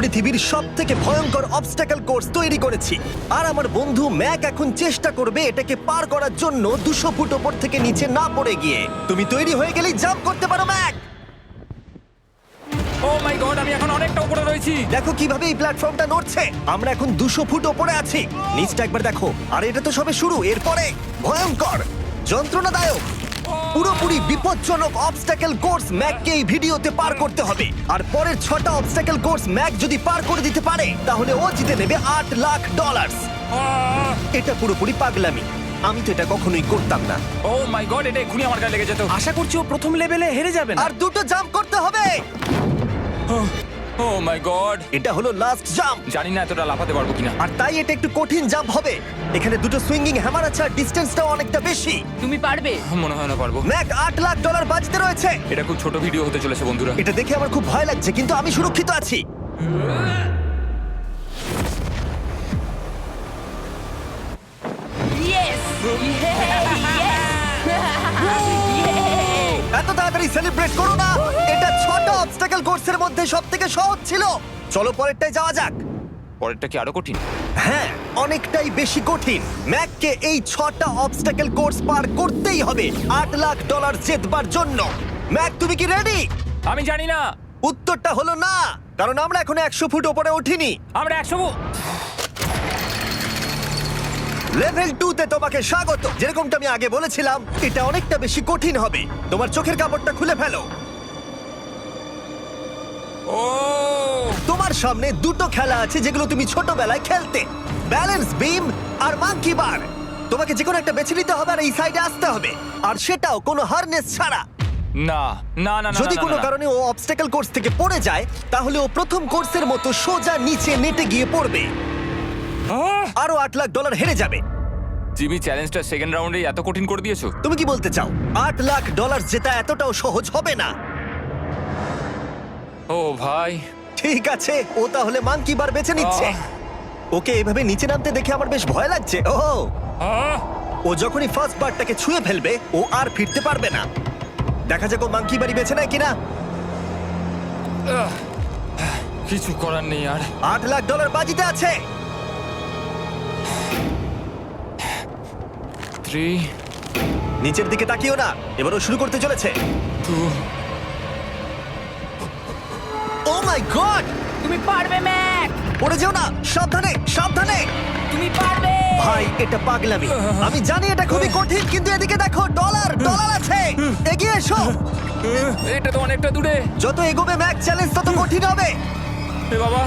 পৃথিবীর সবথেকে ভয়ঙ্কর অবস্টাকেল কোর্স তৈরি করেছি। আর আমার বন্ধু ম্যাক এখন চেষ্টা করবে এটাকে পার করার জন্য 200 ফুট ওপর থেকে নিচে না পড়ে গিয়ে। তুমি তৈরি হয়ে গেলেই জাম্প করতে পারো ম্যাক। ও মাই গড, আমি এখন অনেকটা উপরে রয়েছি। দেখো কিভাবে এই প্ল্যাটফর্মটা নড়ছে। আমরা এখন 200 ফুট ওপরে আছি। নিচটা একবার দেখো। আর এটা তো সবে শুরু, এরপরে ভয়ঙ্কর, যন্ত্রণাদায়ক, পুরোপুরি বিপজ্জনক অবস্টাকেল কোর্স ম্যাককে এই ভিডিওতে পার করতে হবে। আর পরের 6টা অবস্টাকেল কোর্স ম্যাক যদি পার করে দিতে পারে তাহলে ও জিতে নেবে $8 লাখ। এটা পুরোপুরি পাগলামি। আমি তো এটা কখনোই করতাম না। ও মাই গড, এটা এক্ষুনি আমার গায়ে লেগে যেত। আশা করছি ও প্রথম লেভেলে হেরে যাবে না। আর 2টো জাম্প করতে হবে। ও মাই গড, এটা হলো লাস্ট জাম্প। জানি না এতটা লাফাতে পারবো কিনা। আর তাই এটা একটু কঠিন জাম্প হবে। এখানে 2টো সুইঙ্গিং হ্যামার আছে আর ডিসটেন্সটাও অনেকটা বেশি। তুমি পারবে। মনে হয় না পারবো। ম্যাক $8 লাখ বাজিতে রয়েছে। এটা খুব ছোট ভিডিও হতে চলেছে বন্ধুরা। এটা দেখে আমার খুব ভয় লাগছে, কিন্তু আমি সুরক্ষিত আছি। ইয়েস এত তাড়াতাড়ি সেলিব্রেট করো না। এটা 6টা অবস্টাকেল কোর্সের মধ্যে সবথেকে সহজ ছিল। চলো পরেরটায় যাওয়া যাক। পরেরটা কি আরো কঠিন? হ্যাঁ, অনেকটাই বেশি কঠিন। ম্যাককে এই 6টা অবস্টাকেল কোর্স পার করতেই হবে $8 লাখ জেতবার জন্য। ম্যাক, তুমি কি রেডি? আমি জানি না। উত্তরটা হলো না, কারণ আমরা এখন 100 ফুট উপরে উঠিনি। আমরা 100 লেভেল 2 তে তোমাকে স্বাগত। যেরকমটা আমি আগে বলেছিলাম, এটা অনেকটা বেশি কঠিন হবে। তোমার চোখের কাপড়টা খুলে ফেলো। ও তোমার সামনে 2টো খেলা আছে যেগুলো তুমি ছোটবেলায় খেলতে, ব্যালেন্স বিম আর মাঙ্কি বার। তোমাকে যে কোনো একটা বেছে নিতে হবে আর এই সাইডে আসতে হবে, আর সেটাও কোনো হারনেস ছাড়া। না না না না, যদি না, কোনো না, না। কারণে ও অবস্টাকেল কোর্স থেকে পড়ে যায় তাহলে ও প্রথম কোর্সের মতো সোজা নিচে নেটে গিয়ে পড়বে। আহ! আরো $8 লাখ হেরে যাবে। জিমি, চ্যালেঞ্জটা সেকেন্ড রাউন্ডে এত কঠিন করে দিয়েছো। তুমি কি বলতে চাও $8 লাখ জেতা এতটাও সহজ হবে না? ও ভাই, ঠিক আছে, ও তাহলে মাঙ্কি বার বেছে নিচ্ছে। ওকে এভাবে নিচে নামতে দেখে আমার বেশ ভয় লাগছে। ও আহ! ও যখনই ফার্স্ট বারটাকে ছুঁয়ে ফেলবে ও আর ফিরতে পারবে না। দেখা যাক ও মাঙ্কি বাড়ি বেছে নেয় কিনা। কিছু করার নেই আর। $8 লাখ বাজিতে আছে। 3 নিচের দিকে তাকিও না, এবার ও শুরু করতে চলেছে। 2 ও মাই গড, তুমি পারবে ম্যাক। পড়ে যেও না, সাবধানে সাবধানে। তুমি পারবে। ভাই, এটা পাগলামি। আমি জানি এটা খুবই কঠিন, কিন্তু এদিকে দেখো, ডলার আছে। এগিয়ে এসো। এটা তো অনেকটা দূরে। যত এগোবে ম্যাক চ্যালেঞ্জ তত কঠিন হবে। এ বাবা,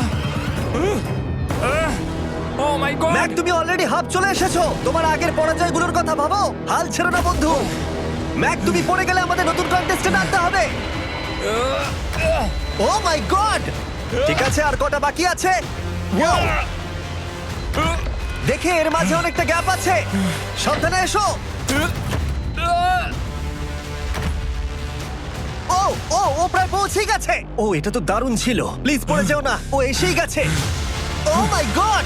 ও মাই গড। ম্যাক, তুমি অলরেডি হাফ চলে এসেছো। তোমার আগের পরাজয়গুলোর কথা ভাবো। হাল ছেড়ো না বন্ধু। ম্যাক, তুমি পড়ে গেলে আমাদের নতুন কন্টেস্টেন্ট আনতে হবে। ও মাই গড। ঠিক আছে, আর কটা বাকি আছে? Wow! দেখে এর মাঝে অনেকটা গ্যাপ আছে। সাবধানে এসো। ও ও ও প্রায় পৌঁছেই গেছে। ও, এটা তো দারুণ ছিল। প্লিজ পড়ে যেও না, ও এসেই গেছে। ও মাই গড,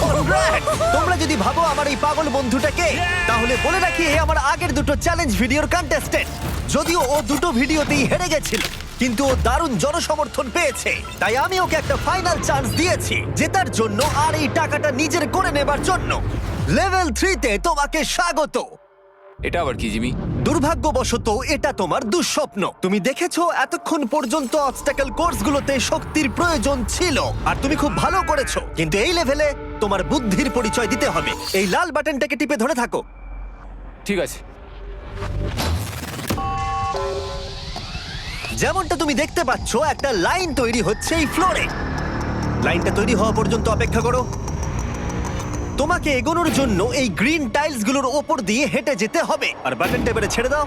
কনগ্রাটস! তোমরা যদি ভাবো আমার এই পাগল বন্ধুটাকে, তাহলে বলে রাখি এ আমার আগের দুটো চ্যালেঞ্জ ভিডিওর কন্টেস্টেন্ট। যদিও ও দুটো ভিডিওতেই হেরে গেছিল, কিন্তু ও দারুণ জনসমর্থন পেয়েছে। তাই আমি ওকে একটা ফাইনাল চান্স দিয়েছি জেতার জন্য আর এই টাকাটা নিজের করে নেবার জন্য। লেভেল 3 তে তোমাকে স্বাগত। এটা আবার কি জিমি? দুর্ভাগ্যবশত এটা তোমার দুঃস্বপ্ন। তুমি দেখেছো এতক্ষণ পর্যন্ত অবস্টাকেল কোর্সগুলোতে শক্তির প্রয়োজন ছিল, আর তুমি খুব ভালো করেছো। কিন্তু এই লেভেলে তোমার বুদ্ধির পরিচয় দিতে হবে। এই লাল বাটনটাকে টিপে ধরে থাকো। ঠিক আছে। যেমনটা তুমি দেখতে পাচ্ছ, একটা লাইন তৈরি হচ্ছে এই ফ্লোরে। লাইনটা তৈরি হওয়া পর্যন্ত অপেক্ষা করো। তোমাকে এগোনোর জন্য এই গ্রিন টাইলসগুলোর ওপর দিয়ে হেঁটে যেতে হবে। আর বাটনটা এবারে ছেড়ে দাও।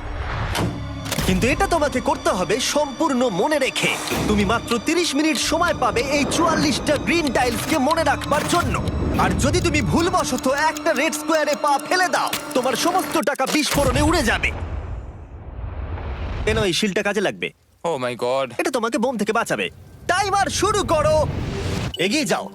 কিন্তু এটা তোমাকে করতে হবে সম্পূর্ণ মনে রেখে। তুমি মাত্র 30 মিনিট সময় পাবে এই 44টা গ্রিন টাইলসকে মনে রাখবার জন্য। আর যদি তুমি ভুলবশত একটা রেড স্কোয়ারে পা ফেলে দাও, তোমার সমস্ত টাকা বিস্ফোরণে উড়ে যাবে। এই শিলটা কাজে লাগবে। ও মাই গড। এটা তোমাকে বোম থেকে বাঁচাবে। টাইমার শুরু করো। এগিয়ে যাও।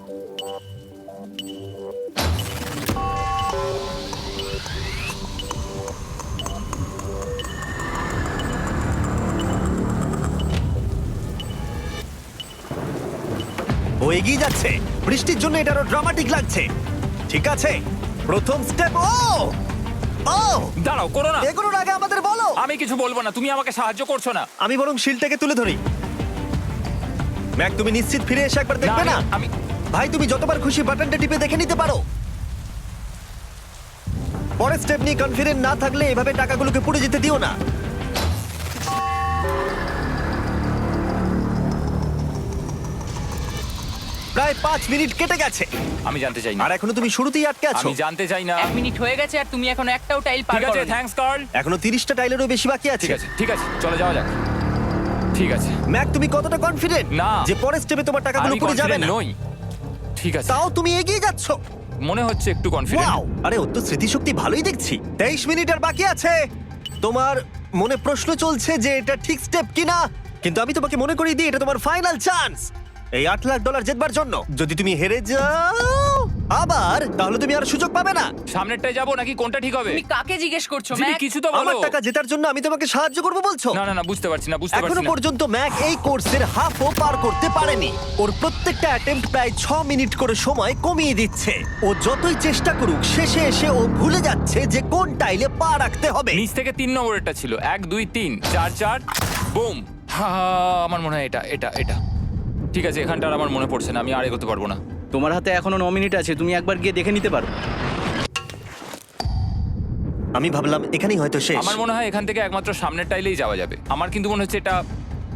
ও এগিয়ে যাচ্ছে। বৃষ্টির জন্য এটা আরো ড্রামাটিক লাগছে। ঠিক আছে, প্রথম স্টেপ। ও ও দাঁড়াও, করো না। এগুলোর আগে আমাদের বলো। আমি কিছু বলবো না, তুমি আমাকে সাহায্য করছো না। আমি বরং শিলটাকে তুলে ধরি। ম্যাক, তুমি নিশ্চিত ফিরে এসে একবার দেখবে না? আমি ভাই, তুমি যতবার খুশি বাটনটা টিপে দেখে নিতে পারো। পরের স্টেপ নিয়ে কনফিডেন্ট না থাকলে এভাবে টাকাগুলোকে পুড়ে যেতে দিও না। প্রায় 5 মিনিট কেটে গেছে আমি জানতে চাই না। আর এখনো তুমি শুরুতেই আটকে আছো। আমি জানতে চাই না। 1 মিনিট হয়ে গেছে আর তুমি এখন একটাও টাইল পার ঠিক আছে, করোনি। Thanks Carl. এখনো 30টা টাইলেরও বেশি বাকি আছে। ঠিক আছে, ঠিক আছে, চলে যাওয়া যাক। ঠিক আছে। ম্যাক, তুমি কতটা কনফিডেন্ট না। যে পরের স্টেপে তোমার টাকাগুলো আমি পুড়ে যাবে confident না? নই। ঠিক আছে, তাও তুমি এগিয়ে যাচ্ছ। মনে হচ্ছে একটু কনফিডেন্ট। ওয়াও! আরে ওর তো স্মৃতিশক্তি ভালোই দেখছি। 23 মিনিট আর বাকি আছে। তোমার মনে প্রশ্ন চলছে যে এটা ঠিক স্টেপ কিনা, কিন্তু আমি তোমাকে মনে করিয়ে দিই এটা তোমার ফাইনাল চান্স এই $8 লাখ জেতবার জন্য। যদি তুমি হেরে যাও আবার, তাহলে তুমি আর সুযোগ পাবে না। সামনেরটায় যাবো নাকি কোনটা ঠিক হবে? তুমি কাকে জিজ্ঞেস করছো জিমি, ম্যাক? কিছু তো আমার বলো। টাকা জেতার জন্য আমি তোমাকে সাহায্য করবো বলছো? না না না, বুঝতে পারছি না, বুঝতে পারছি এখনো না। পর্যন্ত ম্যাক এই কোর্সের হাফও পার করতে পারেনি। ওর প্রত্যেকটা অ্যাটেম্প্ট প্রায় 6 মিনিট করে সময় কমিয়ে দিচ্ছে। ও যতই চেষ্টা করুক, শেষে এসে ও ভুলে যাচ্ছে যে কোন টাইলে পা রাখতে হবে। নিচ থেকে 3 নম্বরেরটা ছিল 1 2 3 4 4 বুম। আমার মনে হয় এটা এটা এটা ঠিক আছে। এখানটা আর আমার মনে পড়ছে না, আমি আর এগোতে পারবো না। তোমার হাতে এখনো 9 মিনিট আছে, তুমি একবার গিয়ে দেখে নিতে পারো। আমি ভাবলাম এখানেই হয়তো শেষ। আমার মনে হয় এখান থেকে একমাত্র সামনের টাইলেই যাওয়া যাবে। আমার কিন্তু মনে হচ্ছে এটা।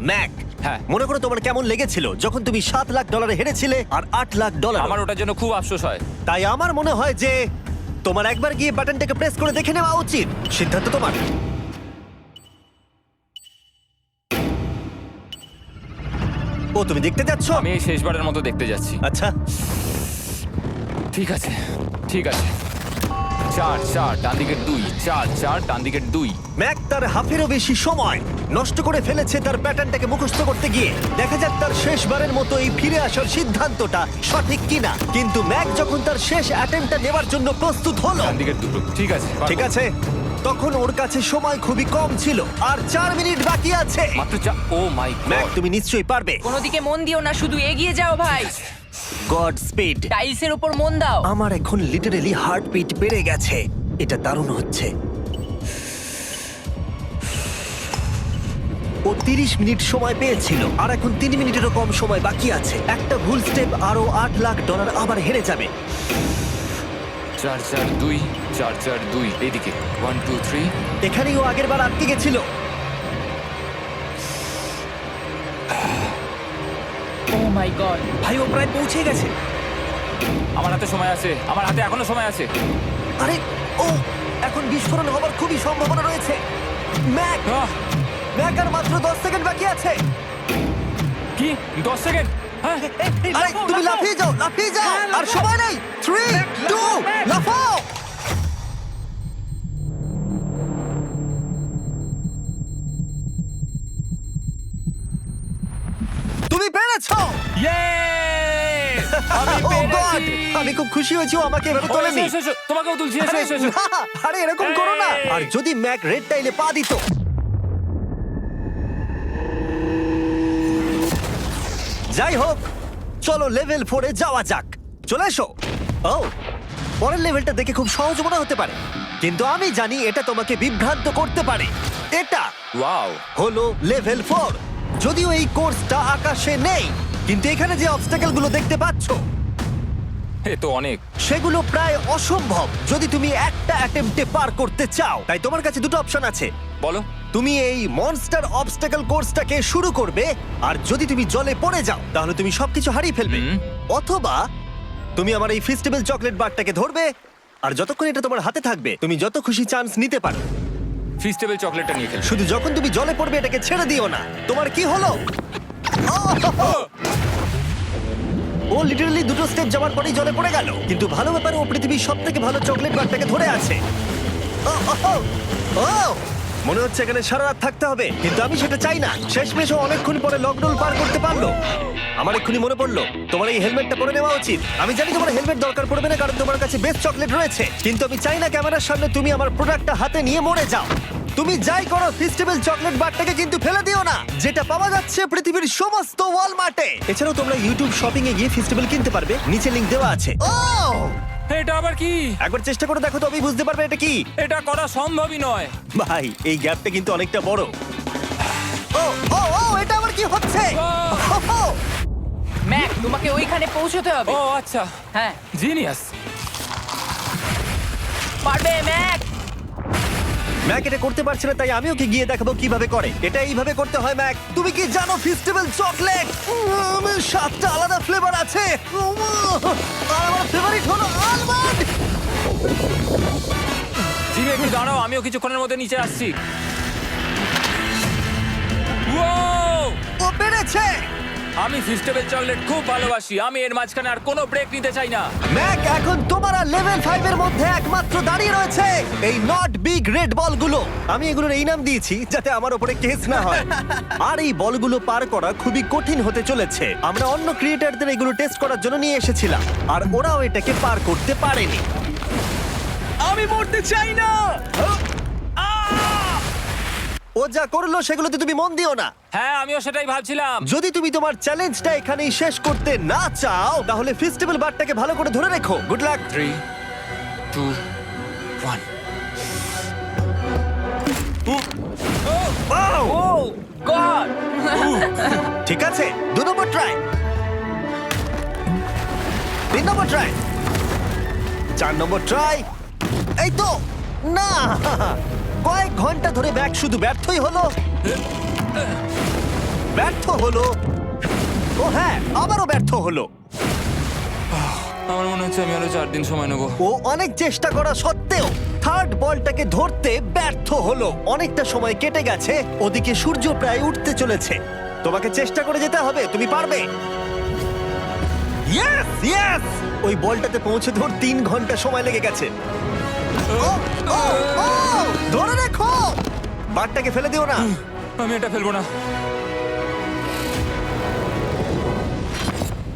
ম্যাক, হ্যাঁ। মনে করো তোমার কেমন লেগেছিল যখন তুমি $7 লাখ হেরেছিলে আর $8 লাখ। আমার ওটার জন্য খুব আফসোস হয়। তাই আমার মনে হয় যে তোমার একবার গিয়ে বাটনটাকে প্রেস করে দেখে নেওয়া উচিত। সিদ্ধান্ত তোমার। ও, তুমি দেখতে যাচ্ছ? আমি এই শেষবারের মতো দেখতে যাচ্ছি। আচ্ছা, ঠিক আছে, ঠিক আছে। 4 4 ডান দিকের 2, 4 4 ডান দিকের 2। ম্যাক তার হাফেরও বেশি সময় নষ্ট করে ফেলেছে তার প্যাটার্নটাকে মুখস্থ করতে গিয়ে। দেখা যাক তার শেষবারের মতো এই ফিরে আসার সিদ্ধান্তটা সঠিক কিনা। কিন্তু ম্যাক যখন তার শেষ অ্যাটেম্পটা নেবার জন্য প্রস্তুত হলো, ডান দিকের 2। ঠিক আছে, ঠিক আছে, তখন ওর কাছে সময় খুবই কম ছিল আর 4 মিনিট বাকি আছে। মাত্র ও মাই ম্যাক, গড। তুমি নিশ্চয়ই পারবে। কোনো দিকে মন দিও না, শুধু এগিয়ে যাও ভাই। God speed. টাইলসের উপর মন দাও। আমার এখন লিটারালি হার্টবিট বেড়ে গেছে। এটা দারুণ হচ্ছে। ও 30 মিনিট সময় পেয়েছিল আর এখন 3 মিনিটেরও কম সময় বাকি আছে। একটা ভুল স্টেপ আরো $8 লাখ আবার হেরে যাবে। 4 4 2 4 4 2 এইদিকে 1 2 3। এখানেই ও আগের বার আটকে গেছিল। ও মাই গড। ভাই, ও প্রায় পৌঁছে গেছে। আমার হাতে সময় আছে, আমার হাতে এখনো সময় আছে। আরে, ও এখন বিস্ফোরণ হবার খুবই সম্ভাবনা রয়েছে। ম্যাক, আহ, ম্যাক আর মাত্র 10 সেকেন্ড বাকি আছে। কি 10 সেকেন্ড? হ্যাঁ, আরে তুমি লাফিয়ে যাও, লাফিয়ে যাও। আর সময় নেই। 3 2 লাফাও। তুমি পেরেছো। Yay! আমি Oh God! পেরেছি। আমি খুব খুশি হয়েছি ও আমাকে এভাবে ও, তোলেনি। এসো, এসো, এসো। তোমাকেও তুলছি, এসো, আরে এসো, এসো। না, আরে এরকম করো না। এই। আর যদি ম্যাক রেড টাইলে পা দিত। যাই হোক, চলো লেভেল 4 এ যাওয়া যাক। চলে এসো। ও, পরের লেভেলটা দেখে খুব সহজ মনে হতে পারে, কিন্তু আমি জানি এটা তোমাকে বিভ্রান্ত করতে পারে। এটা ওয়াও। হলো লেভেল 4। যদিও এই কোর্সটা আকাশে নেই, কিন্তু এখানে যে অবস্টাকেল গুলো দেখতে পাচ্ছো এ তো অনেক। সেগুলো প্রায় অসম্ভব যদি তুমি একটা অ্যাটেম্পটে পার করতে চাও। তাই তোমার কাছে দুটো অপশন আছে। বলো। তুমি এই মনস্টার অবস্টাকেল কোর্সটাকে শুরু করবে, আর যদি তুমি জলে পড়ে যাও তাহলে তুমি সবকিছু হারিয়ে ফেলবে। হুম। অথবা তুমি আমার এই ফেস্টিভ্যাল চকলেট বারটাকে ধরবে, আর যতক্ষণ এটা তোমার হাতে থাকবে তুমি যত খুশি চান্স নিতে পারো। ফিস্টেবল চকলেটটা নিয়ে খেলছি। শুধু যখন তুমি জলে পড়বে এটাকে ছেড়ে দিও না। তোমার কি হলো? Oh! ও লিটারালি দুটো স্টেপ যাওয়ার পরেই জলে পড়ে গেল। কিন্তু ভালো ব্যাপার, ও পৃথিবীর সবথেকে ভালো চকলেট বারটাকে ধরে আছে। মনে হচ্ছে এখানে সারা রাত থাকতে হবে, কিন্তু আমি সেটা চাই না। শেষমেশ ও অনেকক্ষণ পরে লকডাউন পার করতে পারলো। আমার এক্ষুনি মনে পড়লো তোমার এই হেলমেটটা পরে নেওয়া উচিত। আমি জানি তোমার হেলমেট দরকার পড়বে না, কারণ তোমার কাছে বেস্ট চকলেট রয়েছে, কিন্তু আমি চাই না ক্যামেরার সামনে তুমি আমার প্রোডাক্টটা হাতে নিয়ে মরে যাও। তুমি যাই করো ফেস্টিভ্যাল চকলেট বারটাকে কিন্তু ফেলে দিও না, যেটা পাওয়া যাচ্ছে পৃথিবীর সমস্ত ওয়ালমার্টে। এছাড়াও তোমরা ইউটিউব শপিং এ গিয়ে ফেস্টিভ্যাল কিনতে পারবে, নিচে লিংক দেওয়া আছে। ও এটা আবার কি? একবার চেষ্টা করে দেখো, তবেই বুঝতে পারবে এটা কি। এটা করা সম্ভবই নয়। ভাই এই গ্যাপটা কিন্তু অনেকটা বড়। ও ও ও এটা আবার কি হচ্ছে? ও! ও, ম্যাক, তোমাকে ওইখানে পৌঁছতে হবে। ও আচ্ছা, হ্যাঁ, জিনিয়াস। পারবে ম্যাক। ম্যাক এটা করতে পারছে না, তাই আমি ওকে গিয়ে দেখাবো কিভাবে করে। এটা এইভাবে করতে হয় ম্যাক। তুমি কি জানো ফেস্টিভ্যাল চকলেট 7টা আলাদা ফ্লেভার আছে। আর আমার ফেভারিট হলো আলমন্ড। জিমি একটু দাঁড়াও, আমিও কিছুক্ষণের মধ্যে নিচে আসছি। Wow! ও পেরেছে। আমি ফেস্টিভ্যাল চকলেট খুব ভালোবাসি। আমি এর মাঝখানে আর কোনো ব্রেক নিতে চাই না। ম্যাক এখন তোমার আর লেভেল 5 এর মধ্যে একমাত্র দাঁড়িয়ে রয়েছে এই নট বিগ রেড বলগুলো। আমি এগুলোর এই নাম দিয়েছি যাতে আমার উপরে কেস না হয়। আর এই বলগুলো পার করা খুবই কঠিন হতে চলেছে। আমরা অন্য ক্রিয়েটরদের এগুলো টেস্ট করার জন্য নিয়ে এসেছিলাম, আর ওরাও এটাকে পার করতে পারেনি। আমি মরতে চাই না। ও যা করলো সেগুলোতে তুমি মন দিও না। হ্যাঁ, আমিও সেটাই ভাবছিলাম। যদি তুমি তোমার চ্যালেঞ্জটা এখানেই শেষ করতে না চাও, তাহলে ফেস্টিভ্যাল বারটাকে ভালো করে ধরে রেখো। Good luck. 3, 2, 1। ও গড! ঠিক আছে, 2 নম্বর ট্রাই, 3 নম্বর ট্রাই, 4 নম্বর ট্রাই। এই তো না, কয়েক ঘন্টা ধরে ব্যাগ শুধু ব্যর্থই হলো, ব্যর্থ হলো। ও হ্যাঁ, আবারও ব্যর্থ হলো। আমার মনে হচ্ছে আমি আরো 4 দিন সময় নেবো। ও অনেক চেষ্টা করা সত্ত্বেও থার্ড বলটাকে ধরতে ব্যর্থ হলো। অনেকটা সময় কেটে গেছে, ওদিকে সূর্য প্রায় উঠতে চলেছে। তোমাকে চেষ্টা করে যেতে হবে, তুমি পারবে। ইয়েস ইয়েস, ওই বলটাতে পৌঁছে ধর 3 ঘন্টা সময় লেগে গেছে। ও ও ও ধরে রাখো, বারটাকে ফেলে দিও না। আমি এটা ফেলবো না।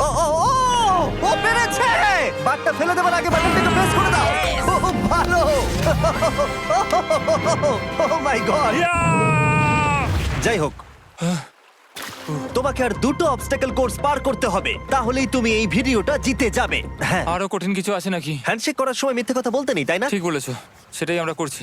ও ও ও ও পেরেছে। বারটা ফেলে দেবার আগে বাটনটাকে প্রেস করে দাও। খুব ভালো। ও মাই গড। যাই হোক, তোমাকে আর 2টো অবস্টাকেল কোর্স পার করতে হবে, তাহলেই তুমি এই ভিডিওটা জিতে যাবে। হ্যাঁ, আরো কঠিন কিছু আছে নাকি? হ্যান্ডশেক করার সময় মিথ্যে কথা বলতে নেই, তাই না? ঠিক বলেছো, সেটাই আমরা করছি।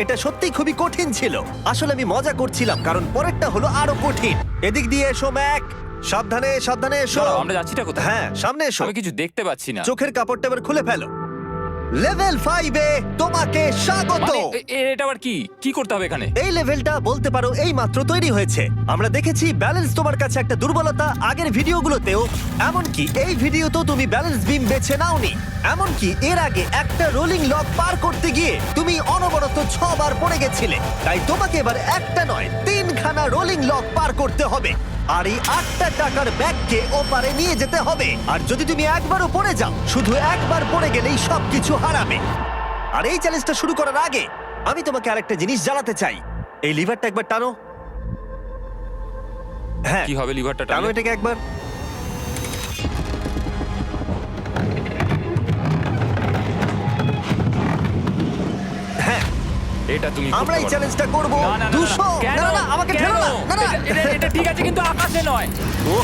এটা সত্যি খুবই কঠিন ছিল। আসলে আমি মজা করছিলাম, কারণ পরেরটা হলো আরো কঠিন। এদিক দিয়ে এসো ম্যাক, সাবধানে সাবধানে এসো। দাঁড়াও, আমরা যাচ্ছিটা কোথায়? হ্যাঁ, সামনে এসো। আমি কিছু দেখতে পাচ্ছি না। চোখের কাপড়টা এবার খুলে ফেলো। লেভেল 5 এ তোমাকে স্বাগত। মানে, এটা আবার কি কি করতে হবে এখানে? এই লেভেলটা বলতে পারো এই মাত্র তৈরি হয়েছে। আমরা দেখেছি ব্যালেন্স তোমার কাছে একটা দুর্বলতা আগের ভিডিওগুলোতেও, এমনকি এই ভিডিওতেও তুমি ব্যালেন্স বিম বেছে নাওনি। এমনকি এর আগে একটা রোলিং লক পার করতে গিয়ে তুমি অনবরত 6 বার পড়ে গেছিলে। তাই তোমাকে এবার একটা নয় 3খানা রোলিং লক পার করতে হবে, আর এই 8টা টাকার ব্যাগকে ওপারে নিয়ে যেতে হবে। আর যদি তুমি একবারও পড়ে যাও, শুধু একবার পড়ে গেলেই সবকিছু হারাবে। আর এই চ্যালেঞ্জটা শুরু করার আগে আমি তোমাকে আরেকটা জিনিস জানাতে চাই। এই লিভারটা একবার টানো। হ্যাঁ, কি হবে লিভারটা টানো টানলে? এটাকে একবার। হ্যাঁ, এটা তুমি আমরা করতে এই পারো। চ্যালেঞ্জটা করব। না, না, না, না, 200 কেন? না না আমাকে কেন? ঠেলো না। না না এটা ঠিক আছে, কিন্তু আকাশে নয়। ও,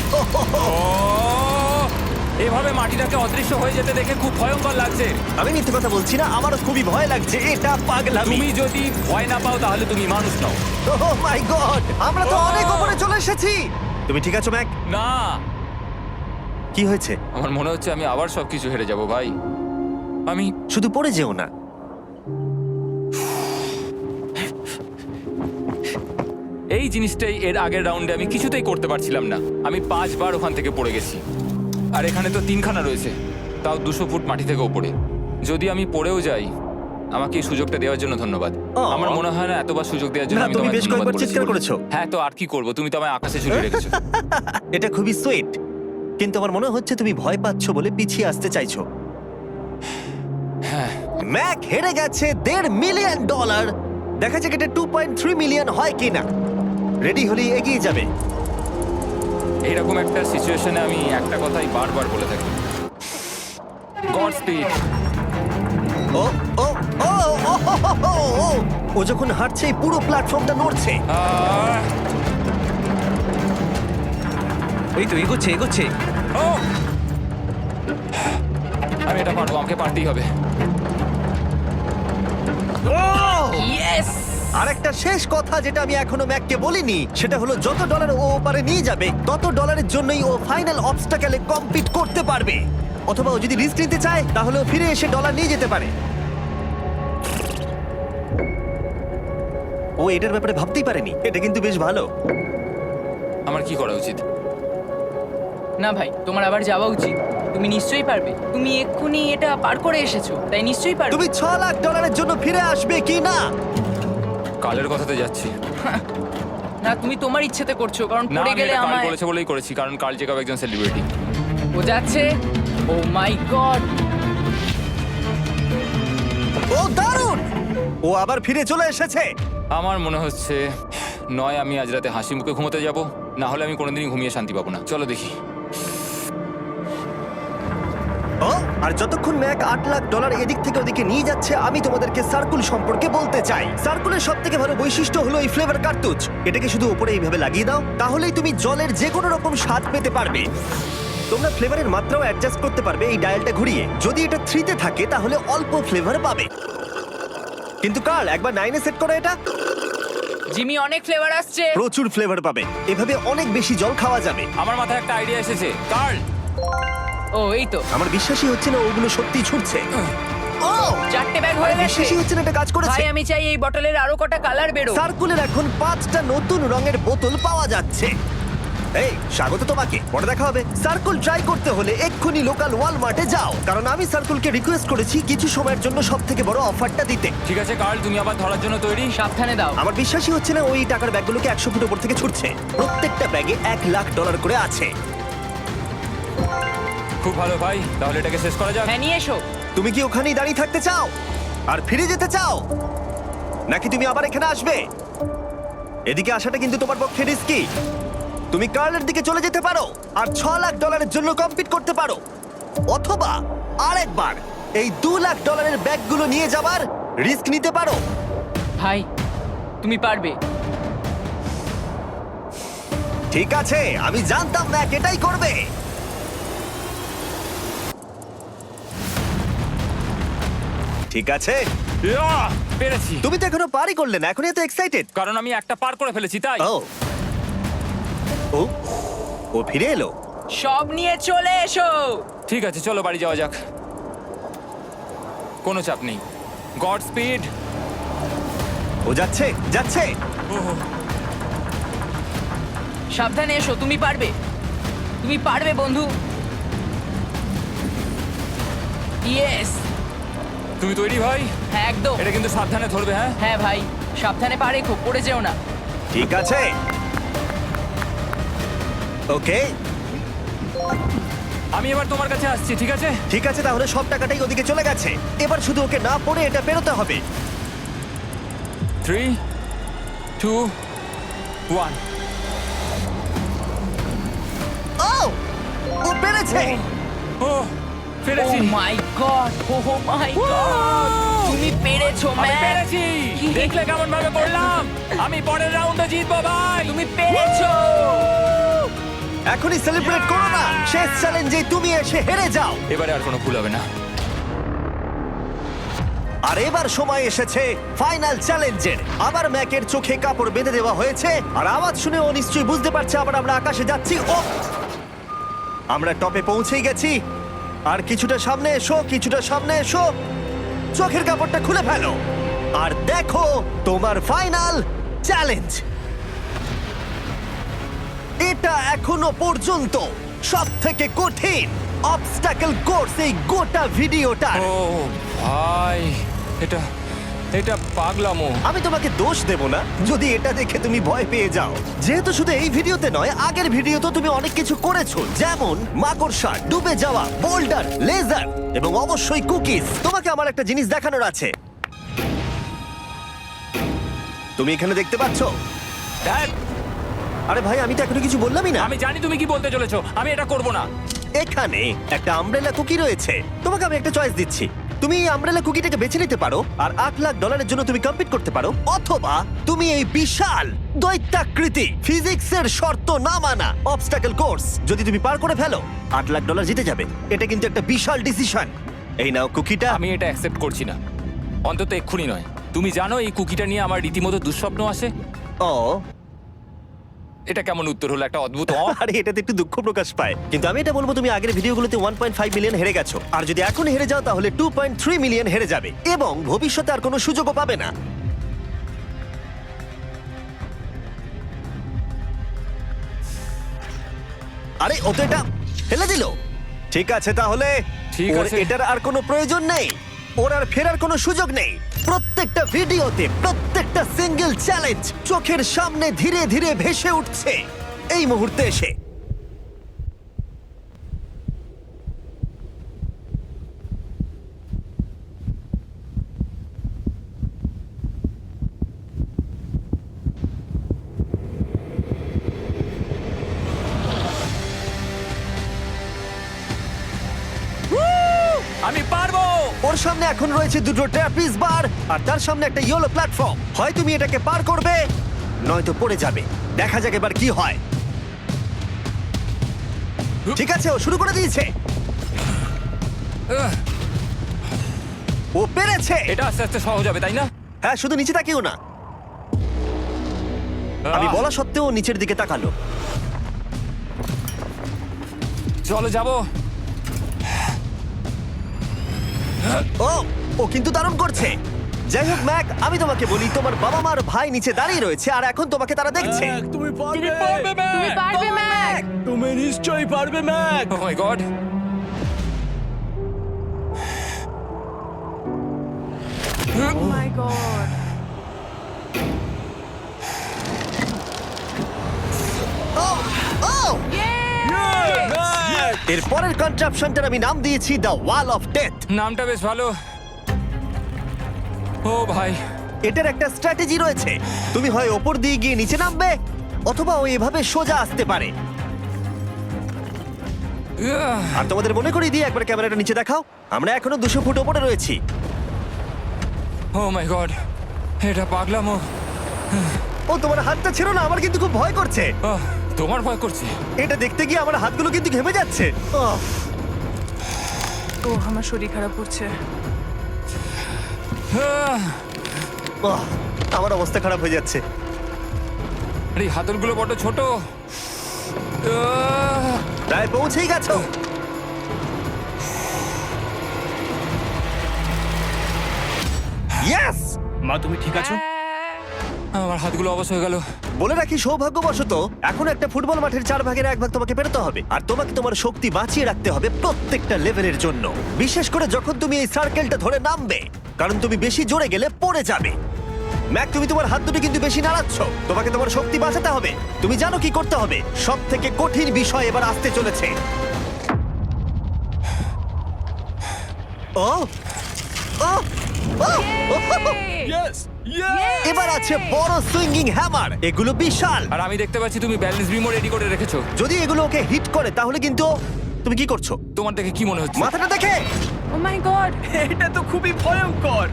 এভাবে মাটিটাকে অদৃশ্য হয়ে যেতে দেখে খুব ভয়ঙ্কর লাগছে। আমি মিথ্যে কথা বলছি না, আমারও খুবই ভয় লাগছে। এটা পাগলামি। তুমি যদি ভয় না পাও তাহলে তুমি মানুষ নও। ওহ মাই গড, আমরা তো Oh! অনেক উপরে চলে এসেছি। তুমি ঠিক আছো ম্যাক? না, কি হয়েছে? আমার মনে হচ্ছে আমি আবার সবকিছু হেরে যাব ভাই। আমি শুধু পড়ে যেও না। এই জিনিসটাই এর আগের রাউন্ডে আমি কিছুতেই করতে পারছিলাম না। আমি 5 বার ওখান থেকে পড়ে গেছি, আর এখানে তো 3খানা রয়েছে, তাও 200 ফুট মাটি থেকে ওপরে। যদি আমি পড়েও যাই, আমাকে এই সুযোগটা দেওয়ার জন্য ধন্যবাদ। আমার মনে হয় না এতবার সুযোগ দেওয়ার জন্য না, আমি তুমি তোমায় বেশ ধন্যবাদ কয়েকবার বলেছি চিৎকার বলে। করেছো। হ্যাঁ, তো আর কি করব, তুমি তো আমায় আকাশে ঝুলিয়ে রেখেছো। এটা খুবই সুইট, কিন্তু আমার মনে হচ্ছে তুমি ভয় পাচ্ছ বলে পিছিয়ে আসতে চাইছো। হ্যাঁ, ম্যাক হেরে গেছে $1.5 মিলিয়ন। দেখা যাক এটা 2.3 মিলিয়ন হয় কিনা। রেডি হলেই এগিয়ে যাবে। এইরকম একটা সিচুয়েশনে আমি একটা কথাই বারবার বলে থাকি, গড স্পিড। ও ও ও ও হো হো হো, ও! ও যখন হাঁটছে এই পুরো প্ল্যাটফর্মটা নড়ছে। আহ, এই তো এগোচ্ছে এগোচ্ছে। ও! আমি এটা পারবো, আমাকে পারতেই হবে। ইয়েস! আর একটা শেষ কথা যেটা আমি এখনো ম্যাককে বলিনি, সেটা হলো যত ডলার ও ওপারে নিয়ে যাবে তত ডলারের জন্যই ও ফাইনাল অবস্টাকেলে কমপ্লিট করতে পারবে। অথবা ও যদি রিস্ক নিতে চায় তাহলে ও ফিরে এসে ডলার নিয়ে যেতে পারে। ও এটার ব্যাপারে ভাবতেই পারেনি। এটা কিন্তু বেশ ভালো। আমার কি করা উচিত? না ভাই, তোমার আবার যাওয়া উচিত। তুমি নিশ্চয়ই পারবে। তুমি এক্ষুনি এটা পার করে এসেছো, তাই নিশ্চয়ই পারবে। তুমি $6 লাখ জন্য ফিরে আসবে কি না? কালের কথাতে যাচ্ছি। না, তুমি তোমার ইচ্ছেতে করছো, কারণ না, পড়ে আমি গেলে এটা কাল আমায়। বলেছে বলেই করেছি, কারণ কাল জেকাব একজন সেলিব্রিটি। ও যাচ্ছে। ও মাই গড! ও দারুণ! ও আবার ফিরে চলে এসেছে। আমার মনে হচ্ছে নয় আমি আজ রাতে হাসি মুখে ঘুমোতে যাব, না হলে আমি কোনোদিনই ঘুমিয়ে শান্তি পাবো না। চলো দেখি। ও, আর যতক্ষণ ম্যাক $8 লাখ এদিক থেকে ওদিকে নিয়ে যাচ্ছে, আমি তোমাদেরকে সার্কুল সম্পর্কে বলতে চাই। সার্কুলের সব থেকে ভালো বৈশিষ্ট্য হলো এই ফ্লেভার কার্তুজ। এটাকে শুধু উপরে এইভাবে লাগিয়ে দাও, তাহলেই তুমি জলের যে কোনো রকম স্বাদ পেতে পারবে। তোমরা ফ্লেভারের মাত্রাও অ্যাডজাস্ট করতে পারবে এই ডায়ালটা ঘুরিয়ে। যদি এটা 3-তে থাকে তাহলে অল্প ফ্লেভার পাবে, কিন্তু কাল একবার 9-এ সেট করো এটা, জিমি, অনেক ফ্লেভার আসছে। প্রচুর ফ্লেভার পাবে। এভাবে অনেক বেশি জল খাওয়া যাবে। আমার মাথায় একটা আইডিয়া এসেছে। কার্ল, ও এই তো, আমার বিশ্বাসই হচ্ছে না ওগুলো সত্যিই ছুটছে। ও, 4টে ব্যাগ হয়ে গেছে। বিশ্বাসই হচ্ছে না এটা কাজ করেছে। ভাই, আমি চাই এই বটলের আরো কটা কালার বেরো। সার্কুলের এখন 5টা নতুন রঙের বোতল পাওয়া যাচ্ছে। এই, স্বাগত তোমাকে। পরে দেখা হবে। সার্কুল ট্রাই করতে হলে এক্ষুনি লোকাল ওয়ালমার্টে যাও, কারণ আমি সার্কুলকে রিকোয়েস্ট করেছি কিছু সময়ের জন্য সবথেকে বড় অফারটা দিতে। ঠিক আছে কার্ল, তুমি আবার ধরার জন্য তৈরি? সাবধানে দাও। আমার বিশ্বাসই হচ্ছে না ওই টাকার ব্যাগগুলোকে 100 ফুট উপর থেকে ছুটছে। প্রত্যেকটা ব্যাগে $1 লাখ করে আছে। খুব ভালো ভাই, তাহলে এটাকে শেষ করা যাক। হ্যাঁ, নিয়ে এসো। তুমি কি ওখানেই দাঁড়িয়ে থাকতে চাও আর ফিরে যেতে চাও, নাকি তুমি আবার এখানে আসবে? এদিকে আসাটা কিন্তু তোমার পক্ষে রিস্কি। তুমি কার্লের দিকে চলে যেতে পারো আর $6 লাখ জন্য কম্পিট করতে পারো, অথবা আরেকবার এই $2 লাখ ব্যাগগুলো নিয়ে যাবার রিস্ক নিতে পারো। ভাই, তুমি পারবে। ঠিক আছে, আমি জানতাম ম্যাক এটাই করবে। ঠিক আছে, ইয়াহ! পেরেছি, তুমি তো এখনো পারি করলে না, এখন এত এক্সাইটেড। কারণ আমি একটা পার করে ফেলেছি তাই। ও ও ও ফিরে এলো। সব নিয়ে চলে এসো। ঠিক আছে, চলো বাড়ি যাওয়া যাক। কোনো চাপ নেই। God speed. ও যাচ্ছে যাচ্ছে। সাবধানে এসো, তুমি পারবে। তুমি পারবে বন্ধু। ইয়েস! তুমি তৈরি ভাই? হ্যাঁ, একদম। এটা কিন্তু সাবধানে ধরবে, হ্যাঁ? হ্যাঁ ভাই, সাবধানে পারে, খুব পড়ে যেও না। ঠিক আছে, ওকে আমি এবার তোমার কাছে আসছি, ঠিক আছে? ঠিক আছে, তাহলে সব টাকাটাই ওদিকে চলে গেছে। এবার শুধু ওকে না পড়ে এটা পেরোতে হবে। 3, 2, 1। ও ও পেরেছে। ও পেরেছি। ও my god! O my god! তুমি পেরেছো, আমি ম্যান! পেরেছি। দেখলে কেমন ভাবে করলাম? আমি পরের রাউন্ডে জিতবো ভাই। তুমি পেরেছো! এখনই সেলিব্রেট করো না, শেষ চ্যালেঞ্জে তুমি এসে হেরে যাও। এবারে আর কোনো ভুল হবে না। আর এবার সময় এসেছে ফাইনাল চ্যালেঞ্জের। আবার ম্যাকের চোখে কাপড় বেঁধে দেওয়া হয়েছে, আর আওয়াজ শুনে ও নিশ্চয়ই বুঝতে পারছে আবার আমরা আকাশে যাচ্ছি। ও, আমরা টপে পৌঁছেই গেছি। আর কিছুটা সামনে এসো, কিছুটা সামনে এসো। চোখের কাপড়টা খুলে ফেলো আর দেখো তোমার ফাইনাল চ্যালেঞ্জ। এটা এখনো পর্যন্ত সবথেকে কঠিন অবস্টাকেল কোর্স এই গোটা ভিডিওটা। ও ভাই, এটা এটা পাগলামো। আমি তোমাকে দোষ দেব না যদি এটা দেখে তুমি ভয় পেয়ে যাও, যেহেতু শুধু এই ভিডিওতে নয়, আগের ভিডিওতে তুমি অনেক কিছু করেছো, যেমন মাকড়সা, ডুবে যাওয়া, বোল্ডার, লেজার এবং অবশ্যই কুকিজ। তোমাকে আমার একটা জিনিস দেখানোর আছে। তুমি এখানে দেখতে পাচ্ছো? ড্যাড, আরে ভাই, আমি তো এখনো কিছু বললামই না। আমি জানি তুমি কি বলতে চলেছো। আমি এটা করব না। এখানে একটা আমব্রেলা কুকি রয়েছে। তোমাকে আমি একটা চয়েস দিচ্ছি, তুমি এই আমব্রেলা কুকিটাকে বেছে নিতে পারো আর $8 লাখ জন্য তুমি কম্পিট করতে পারো, অথবা তুমি এই বিশাল দৈত্যাকৃতি ফিজিক্সের শর্ত না মানা অবস্টাকল কোর্স যদি তুমি পার করে ফেলো, $8 লাখ জিতে যাবে। এটা কিন্তু একটা বিশাল ডিসিশন। এই নাও কুকিটা। আমি এটা অ্যাকসেপ্ট করছি না, অন্তত এক্ষুনি নয়। তুমি জানো এই কুকিটা নিয়ে আমার রীতিমতো দুঃস্বপ্ন আসে। ও এটা কেমন উত্তর হলো, একটা অদ্ভুত আরে এটাতে একটু দুঃখ প্রকাশ পায়, কিন্তু আমি এটা বলবো তুমি আগের ভিডিওগুলোতে 1.5 মিলিয়ন হেরে গেছো, আর যদি এখন হেরে যাও তাহলে 2.3 মিলিয়ন হেরে যাবে এবং ভবিষ্যতে আর কোনো সুযোগও পাবে না। আরে ও তো এটা ফেলে দিল। ঠিক আছে তাহলে ঠিক ওর আছে। এটার আর কোনো প্রয়োজন নেই, ওর আর ফেরার কোনো সুযোগ নেই। প্রত্যেকটা ভিডিওতে প্রত্যেকটা সিঙ্গেল চ্যালেঞ্জ চোখের সামনে ধীরে ধীরে ভেসে উঠছে এই মুহূর্তে এসে। আমি পারবো। ওর সামনে এখন রয়েছে দুটো ট্র্যাপিজ বার আর তার সামনে একটা ইয়েলো প্ল্যাটফর্ম। হয় তুমি এটাকে পার করবে নয়তো পড়ে যাবে। দেখা যাক এবার কি হয়। ঠিক আছে, ও শুরু করে দিয়েছে, আহ, ও পেরেছে। এটা আস্তে আস্তে সহজ হবে, তাই না? হ্যাঁ, শুধু নিচে তাকিও না। আমি বলা সত্ত্বেও ও নিচের দিকে তাকালো। চলো যাবো। ও ও কিন্তু দারুণ করছে। যাই হোক ম্যাক, আমি তোমাকে বলি তোমার বাবা মার ভাই নিচে দাঁড়িয়ে রয়েছে আর এখন তোমাকে তারা দেখছে। তুমি পারবে তুমি পারবে ম্যাক। তুমি নিশ্চয়ই পারবে Mac. Oh my god. Oh my god. ও ও এর পরের কনট্রাপশনটার আমি নাম দিয়েছি দ্য ওয়াল অফ ডেথ। নামটা বেশ ভালো। ও ভাই, এটার একটা স্ট্র্যাটেজি রয়েছে। তুমি হয় ওপর দিয়ে গিয়ে নিচে নামবে, অথবা ও এভাবে সোজা আসতে পারে। আর তোমাদের মনে করিয়ে দিয়ে একবার ক্যামেরাটা নিচে দেখাও। আমরা এখনো 200 ফুট ওপরে রয়েছি। ও মাই গড, এটা পাগলামো। ও তোমার হাতটা ছিল না, আমার কিন্তু খুব ভয় করছে। আহ, তোমার ভয় করছে? এটা দেখতে গিয়ে আমার হাতগুলো কিন্তু ঘেমে যাচ্ছে। ও আমার শরীর খারাপ করছে। আহ, আমার অবস্থা খারাপ হয়ে যাচ্ছে। আরে এই হাতলগুলো বড় ছোট। আহ, প্রায় পৌঁছেই গেছো। ইয়েস! মা তুমি ঠিক আছো? আমার হাতগুলো অবশ হয়ে গেল। বলে রাখি, সৌভাগ্যবশত এখন একটা ফুটবল মাঠের 4/1 তোমাকে পেরোতে হবে, আর তোমাকে তোমার শক্তি বাঁচিয়ে রাখতে হবে প্রত্যেকটা লেভেলের জন্য, বিশেষ করে যখন তুমি এই সার্কেলটা ধরে নামবে, কারণ তুমি বেশি জোরে গেলে পড়ে যাবে। ম্যাক, তুমি তোমার হাত দুটো কিন্তু বেশি নাড়াচ্ছ। তোমাকে তোমার শক্তি বাঁচাতে হবে। তুমি জানো কি করতে হবে। সব থেকে কঠিন বিষয় এবার আসতে চলেছে। ও ও ও! ইয়েস এবার আছে বড় সুইঙ্গিং হ্যামার। এগুলো বিশাল। আর আমি দেখতে পাচ্ছি তুমি ব্যালেন্স বিমও রেডি করে রেখেছো। যদি এগুলো ওকে হিট করে তাহলে কিন্তু তুমি কি করছো? তোমার দেখে কি মনে হচ্ছে? মাথাটা দেখে। ও মাই গড। এটা তো খুবই ভয়ঙ্কর।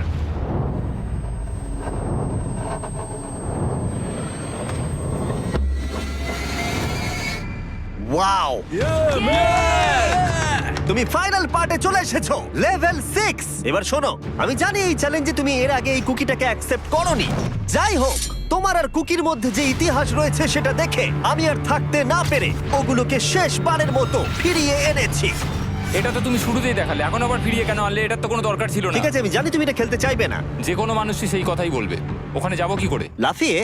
ওয়াও! তুমি ফাইনাল পার্টে চলে এসেছো, লেভেল 6। এবার শোনো, আমি জানি এই চ্যালেঞ্জে তুমি এর আগে এই কুকিটাকে অ্যাকসেপ্ট করোনি। যাই হোক, তোমার আর কুকির মধ্যে যে ইতিহাস রয়েছে সেটা দেখে আমি আর থাকতে না পেরে ওগুলোকে শেষবারের মতো ফিরিয়ে এনেছি। এটা তো তুমি শুরুতেই দেখালে, এখন আবার ফিরিয়ে কেন আনলে? এটার তো কোনো দরকার ছিল না। ঠিক আছে, আমি জানি তুমি এটা খেলতে চাইবে না। যে কোনো মানুষই সেই কথাই বলবে। ওখানে যাবো কি করে? লাফিয়ে?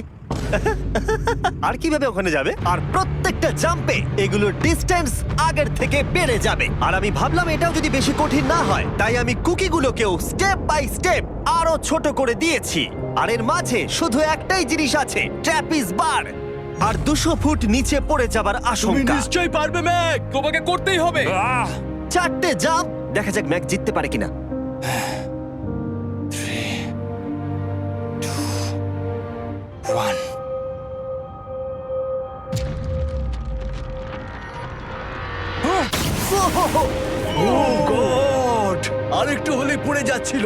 আর কিভাবে ওখানে যাবে? আর প্রত্যেকটা জাম্পে এগুলোর ডিস্টেন্স আগের থেকে বেড়ে যাবে। আর আমি ভাবলাম এটাও যদি বেশি কঠিন না হয়, তাই আমি কুকিগুলোকেও স্টেপ বাই স্টেপ আরো ছোট করে দিয়েছি। আর এর মাঝে শুধু একটাই জিনিস আছে, ট্র্যাপিজ বার। আর 200 ফুট নিচে পড়ে যাবার তুমি আশঙ্কা। নিশ্চয়ই পারবে ম্যাক, তোমাকে করতেই হবে। আহ! 4টে জাম্প। দেখা যাক ম্যাক জিততে পারে কিনা। 3, 2, 1। ও গড! আর একটু হলে পড়ে যাচ্ছিল।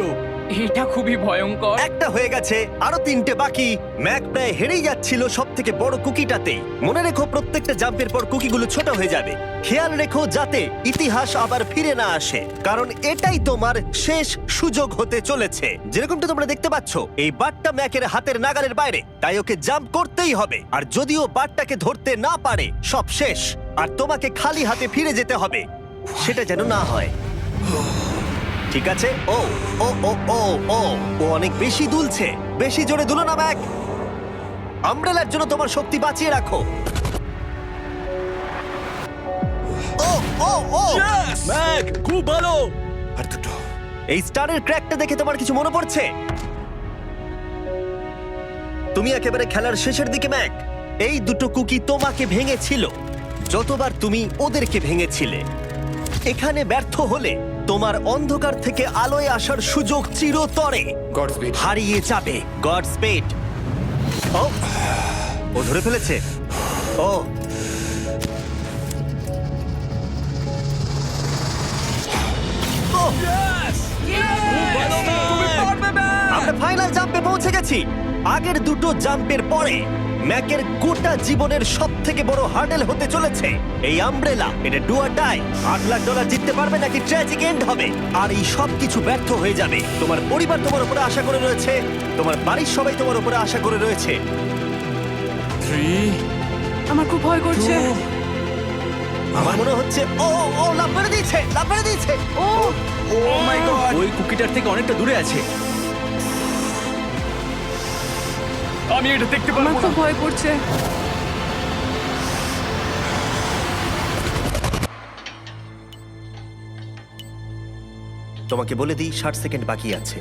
এটা খুবই ভয়ঙ্কর। একটা হয়ে গেছে, আরো 3টে বাকি। ম্যাক প্রায় হেরেই যাচ্ছিল সব থেকে বড় কুকিটাতে। মনে রেখো প্রত্যেকটা জাম্পের পর কুকিগুলো ছোট হয়ে যাবে। খেয়াল রেখো যাতে ইতিহাস আবার ফিরে না আসে, কারণ এটাই তোমার শেষ সুযোগ হতে চলেছে। যেরকমটা তোমরা দেখতে পাচ্ছ, এই বারটা ম্যাকের হাতের নাগালের বাইরে, তাই ওকে জাম্প করতেই হবে। আর যদিও বারটাকে ধরতে না পারে, সব শেষ। আর তোমাকে খালি হাতে ফিরে যেতে হবে, সেটা যেন না হয়। ঠিক আছে। ও ও ও ও ও ও অনেক বেশি দুলছে। বেশি জোরে দুলো না ম্যাক। আমব্রেলার জন্য তোমার শক্তি বাঁচিয়ে রাখো। ও ও ও ম্যাক, খুব ভালো। আর দুটো। এই স্টারের ক্র্যাকটা দেখে তোমার কিছু মনে পড়ছে? তুমি একেবারে খেলার শেষের দিকে ম্যাক। এই দুটো কুকি তোমাকে ভেঙেছিল যতবার তুমি ওদেরকে ভেঙেছিলে। এখানে ব্যর্থ হলে তোমার অন্ধকার থেকে আলোয় আসার সুযোগ চিরতরে গড স্পিড। হারিয়ে যাবে। God speed. ও ও ধরে ফেলেছে। ও ও, আমরা ফাইনাল জাম্পে পৌঁছে গেছি। আগের দুটো জাম্পের পরে ম্যাকের গোটা জীবনের সব থেকে বড় হার্ডেল হতে চলেছে এই আমব্রেলা। এটা ডু অর ডাই। $8 লাখ জিততে পারবে নাকি ট্র্যাজিক এন্ড হবে। আর এই সব কিছু ব্যর্থ হয়ে যাবে। তোমার পরিবার তোমার উপরে আশা করে রয়েছে, তোমার বাড়ির সবাই তোমার উপরে আশা করে রয়েছে। 3, আমার খুব ভয় করছে। 2, আমার মনে হচ্ছে ও ও, ও লাফ মেরে দিয়েছে, লাফ মেরে দিয়েছে। ও ও মাই গড, ওই কুকিটার থেকে অনেকটা দূরে আছে। আমি এটা দেখতে আমার পারবো না। খুব ভয় করছে। তোমাকে বলে দিই 60 সেকেন্ড বাকি আছে।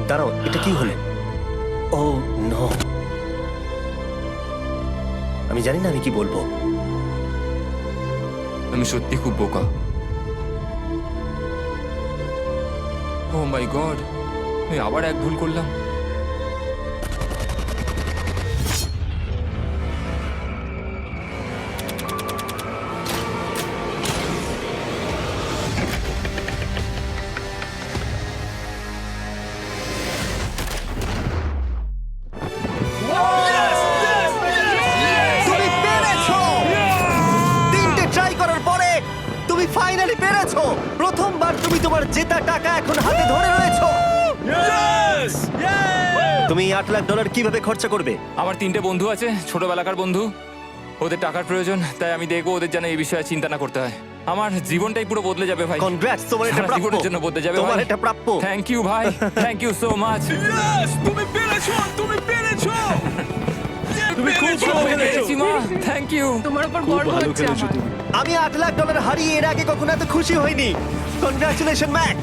দাঁড়াও, এটা কি হলো? ও নো, আমি জানি না আমি কি বলবো। আমি সত্যি খুব বোকা। ও মাই গড, আমি আবার এক ভুল করলাম। তুমি পেরেছো! 3টে ট্রাই করার পরে তুমি ফাইনালি পেরেছো। প্রথমবার তুমি তোমার জেতা টাকা এখন হাতে ধরে রয়েছো। ইয়েস! তুমি $8 লাখ কিভাবে খরচা করবে? আমার 3টে বন্ধু আছে, ছোটবেলাকার বন্ধু। ওদের টাকার প্রয়োজন, তাই আমি দেখবো ওদের যেন এই বিষয়ে চিন্তা না করতে হয়। আমার জীবনটাই পুরো বদলে যাবে ভাই। কনগ্রাটস, তোমার এটা সারা প্রাপ্য। জীবনের জন্য বদলে যাবে তোমার ভাই। এটা প্রাপ্য। থ্যাংক ইউ ভাই, thank you so much. Yes! তুমি পেরেছো! তুমি পেরেছো! তুমি খুব ভালো পেরেছি মা, থ্যাংক ইউ। তোমার উপর গর্ব হচ্ছে আমার। আমি $8 লাখ হারিয়ে এর আগে কখনো এত খুশি হইনি। Congratulation Mac.